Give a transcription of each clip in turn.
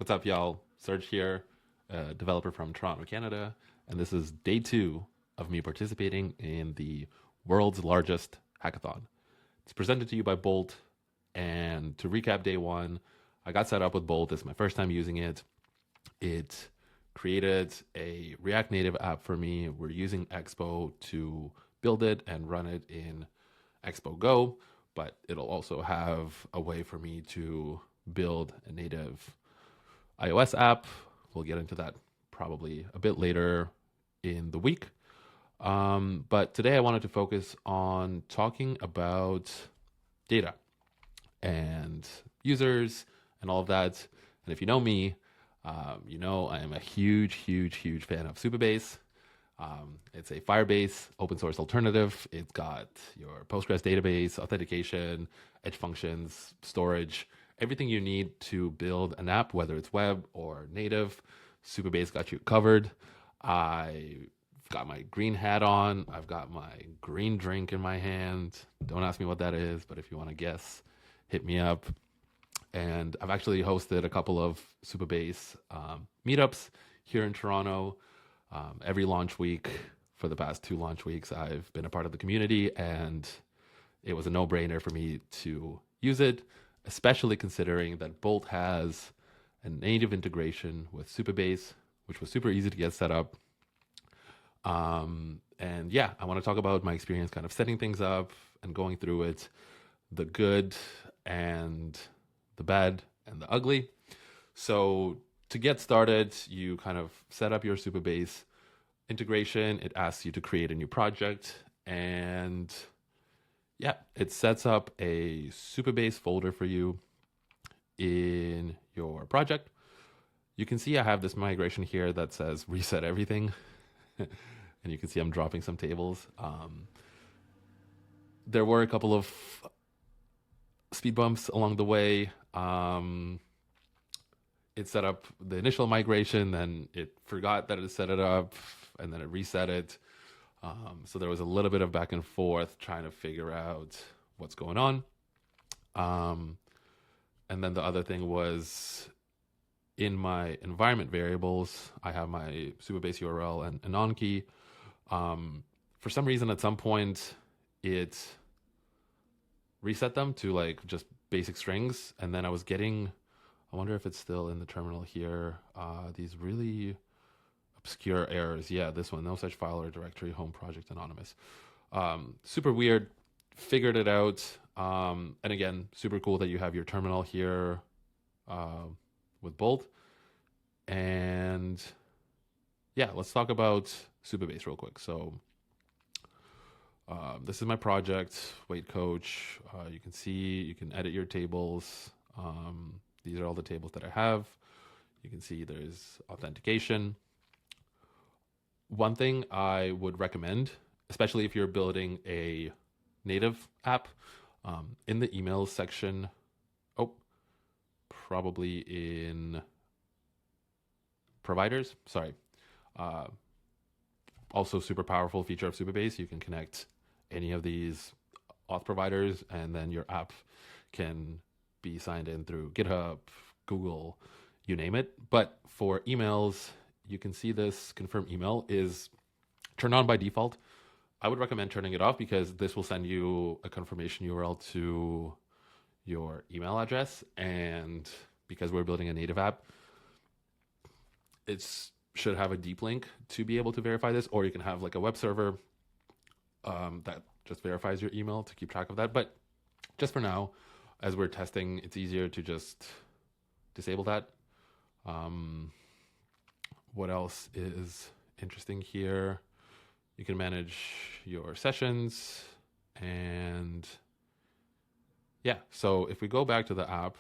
What's up, y'all? Serge here, a developer from Toronto, Canada, and this is day 2 of me participating in the world's largest hackathon. It's presented to you by Bolt, and to recap day 1, I got set up with Bolt. It's my first time using it. It created a React Native app for me. We're using Expo to build it and run it in Expo Go, but it'll also have a way for me to build a native iOS app. We'll get into that probably a bit later in the week. But today I wanted to focus on talking about data and users and all of that. And if you know me, you know I am a huge fan of Supabase. It's a Firebase open source alternative. It's got your Postgres database, authentication, edge functions, storage, everything you need to build an app, whether it's web or native. Supabase got you covered. I've got my green hat on. I've got my green drink in my hand. Don't ask me what that is, but if you want to guess, hit me up. And I've actually hosted a couple of Supabase meetups here in Toronto. Every launch week for the past 2 launch weeks, I've been a part of the community, and it was a no-brainer for me to use it, especially considering that Bolt has a native integration with Supabase, which was super easy to get set up. And yeah, I want to talk about my experience kind of setting things up and going through it, the good and the bad and the ugly. So to get started, you kind of set up your Supabase integration. It asks you to create a new project, and yeah, it sets up a Supabase folder for you in your project. You can see I have this migration here that says reset everything. And you can see I'm dropping some tables. There were a couple of speed bumps along the way. It set up the initial migration, then it forgot that it set it up, and then it reset it. So there was a little bit of back and forth trying to figure out what's going on. And then the other thing was in my environment variables, I have my Supabase URL and anon key. For some reason, at some point, it reset them to like just basic strings, and then I was getting, I wonder if it's still in the terminal here, these really obscure errors. Yeah, this one, no such file or directory, home project anonymous. Super weird. Figured it out. And again, super cool that you have your terminal here with Bolt. And yeah, let's talk about Supabase real quick. So this is my project, Weight Coach. You can see, you can edit your tables. These are all the tables that I have. You can see there's authentication. One thing I would recommend, especially if you're building a native app, in the emails section, probably in providers, sorry. Also super powerful feature of Supabase, you can connect any of these auth providers, and then your app can be signed in through GitHub, Google, you name it. But for emails, you can see this confirm email is turned on by default. I would recommend turning it off because this will send you a confirmation URL to your email address. And because we're building a native app, it should have a deep link to be able to verify this, or you can have like a web server that just verifies your email to keep track of that. But just for now, as we're testing, it's easier to just disable that. What else is interesting here? You can manage your sessions, and yeah, so if we go back to the app,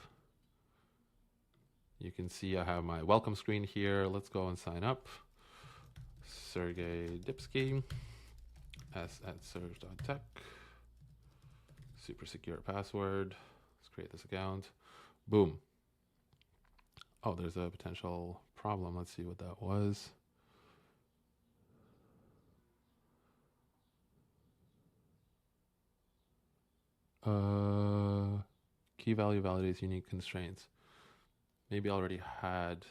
you can see I have my welcome screen here. Let's go and sign up. Sergey Dipsky, s@serge.tech. Super secure password. Let's create this account. Boom. Oh, there's a potential problem. Let's see what that was. Key value validates unique constraints. maybe already had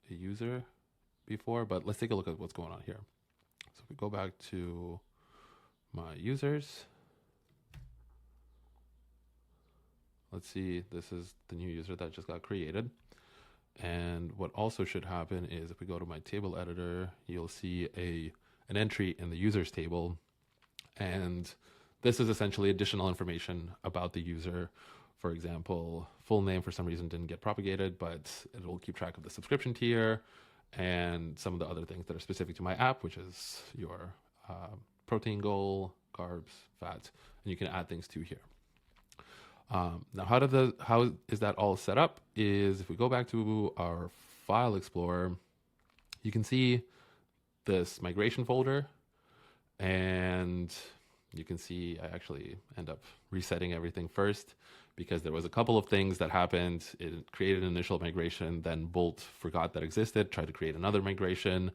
a user before, but let's take a look at what's going on here. So if we go back to my users, let's see, this is the new user that just got created. And what also should happen is if we go to my table editor, you'll see an entry in the users table. And this is essentially additional information about the user. For example, full name for some reason didn't get propagated, but it will keep track of the subscription tier and some of the other things that are specific to my app, which is your protein goal, carbs, fats, and you can add things to here. Now, how is that all set up? Is if we go back to our file explorer, you can see this migration folder, and you can see I actually end up resetting everything first because there was a couple of things that happened. It created an initial migration, then Bolt forgot that existed, tried to create another migration,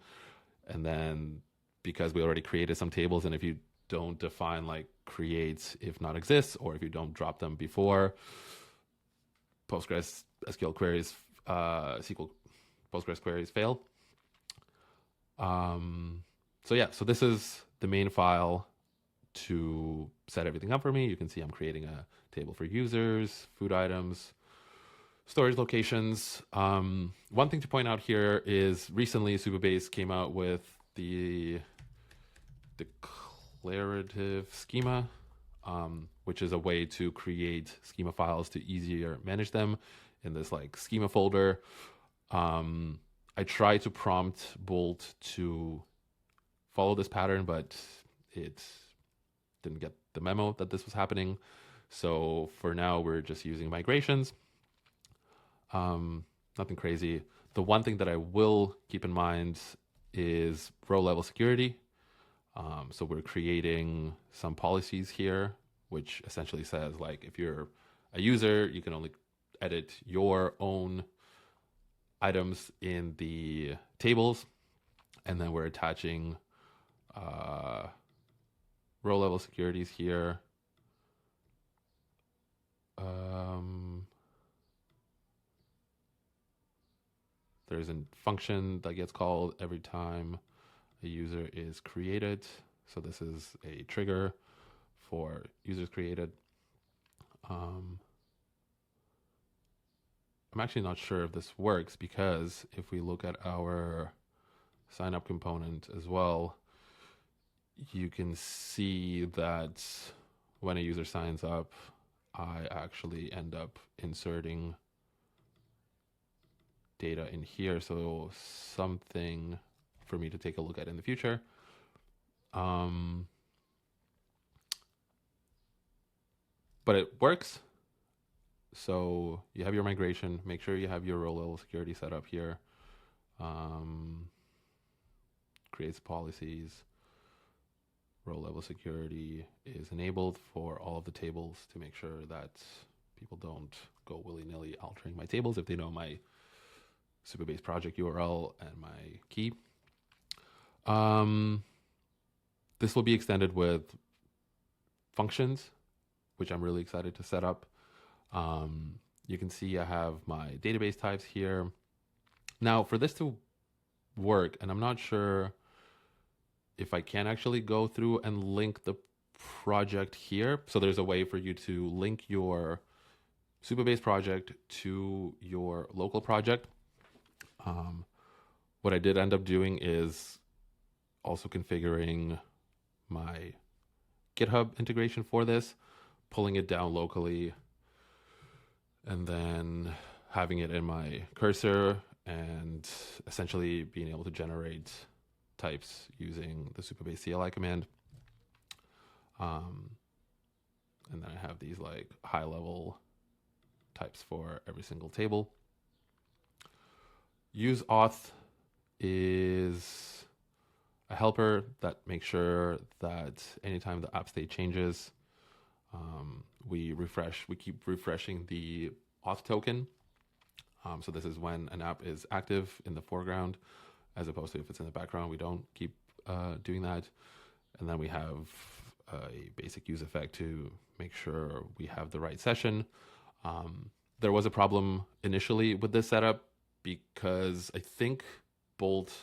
and then because we already created some tables, and if you don't define like create if not exists, or if you don't drop them before, Postgres SQL queries, SQL Postgres queries fail. So this is the main file to set everything up for me. You can see I'm creating a table for users, food items, storage locations. One thing to point out here is recently Supabase came out with the declarative schema, which is a way to create schema files to easier manage them in this like schema folder. I tried to prompt Bolt to follow this pattern, but it didn't get the memo that this was happening. So for now, we're just using migrations. Nothing crazy. The one thing that I will keep in mind is row level security. So we're creating some policies here, which essentially says like if you're a user, you can only edit your own items in the tables, and then we're attaching row level securities here. There's a function that gets called every time a user is created. So this is a trigger for users created. I'm actually not sure if this works, because if we look at our sign up component as well, you can see that when a user signs up, I actually end up inserting data in here. So something for me to take a look at in the future. But it works. So you have your migration, make sure you have your row level security set up here. Creates policies. Row level security is enabled for all of the tables to make sure that people don't go willy-nilly altering my tables if they know my Supabase project URL and my key. This will be extended with functions, which I'm really excited to set up. You can see I have my database types here. Now, for this to work, and I'm not sure if I can actually go through and link the project here. So there's a way for you to link your Supabase project to your local project. What I did end up doing is also configuring my GitHub integration for this, pulling it down locally, and then having it in my cursor, and essentially being able to generate types using the Supabase CLI command. And then I have these like high level types for every single table. Use auth is a helper that makes sure that anytime the app state changes, we keep refreshing the auth token. So this is when an app is active in the foreground, as opposed to if it's in the background, we don't keep doing that. And then we have a basic use effect to make sure we have the right session. There was a problem initially with this setup because I think Bolt,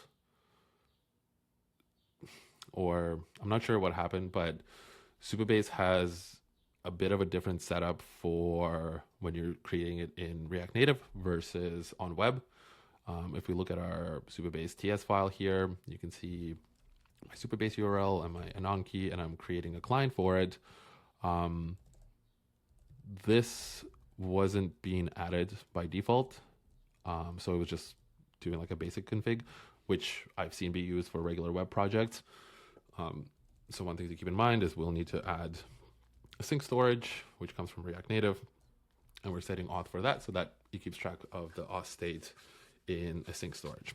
or I'm not sure what happened, but Supabase has a bit of a different setup for when you're creating it in React Native versus on web. If we look at our Supabase TS file here, you can see my Supabase URL and my anon key, and I'm creating a client for it. This wasn't being added by default, so it was just doing like a basic config, which I've seen be used for regular web projects. So one thing to keep in mind is we'll need to add async storage, which comes from React Native, and we're setting auth for that so that it keeps track of the auth state in async storage.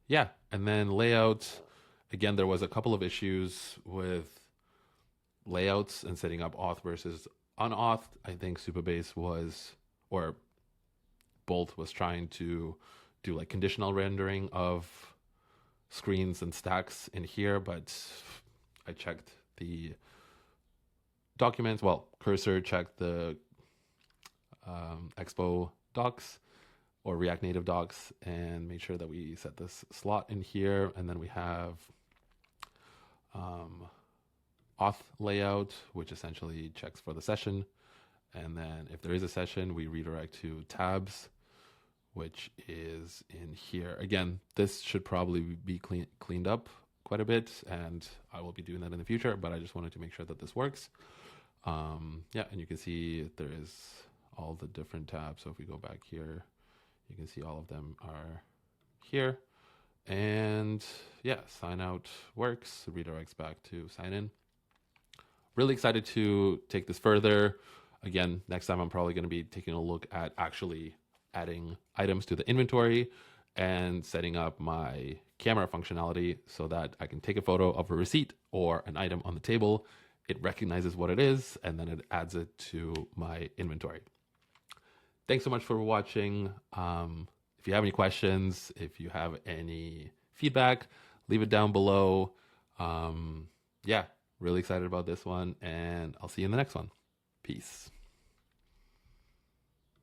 Yeah, and then layout. Again, there was a couple of issues with layouts and setting up auth versus unauth. I think Supabase was, or Bolt was trying to do like conditional rendering of screens and stacks in here, but I checked the documents. Well, Cursor checked the Expo docs or React Native docs and made sure that we set this slot in here. And then we have auth layout, which essentially checks for the session. And then if there is a session, we redirect to tabs, which is in here. Again, this should probably be cleaned up quite a bit, and I will be doing that in the future, but I just wanted to make sure that this works. Yeah, and you can see there is all the different tabs. So if we go back here, you can see all of them are here. And yeah, sign out works, redirects back to sign in. Really excited to take this further. Again, next time I'm probably going to be taking a look at actually adding items to the inventory and setting up my camera functionality so that I can take a photo of a receipt or an item on the table. It recognizes what it is, and then it adds it to my inventory. Thanks so much for watching. If you have any questions, if you have any feedback, leave it down below. Yeah, really excited about this one, and I'll see you in the next one. Peace.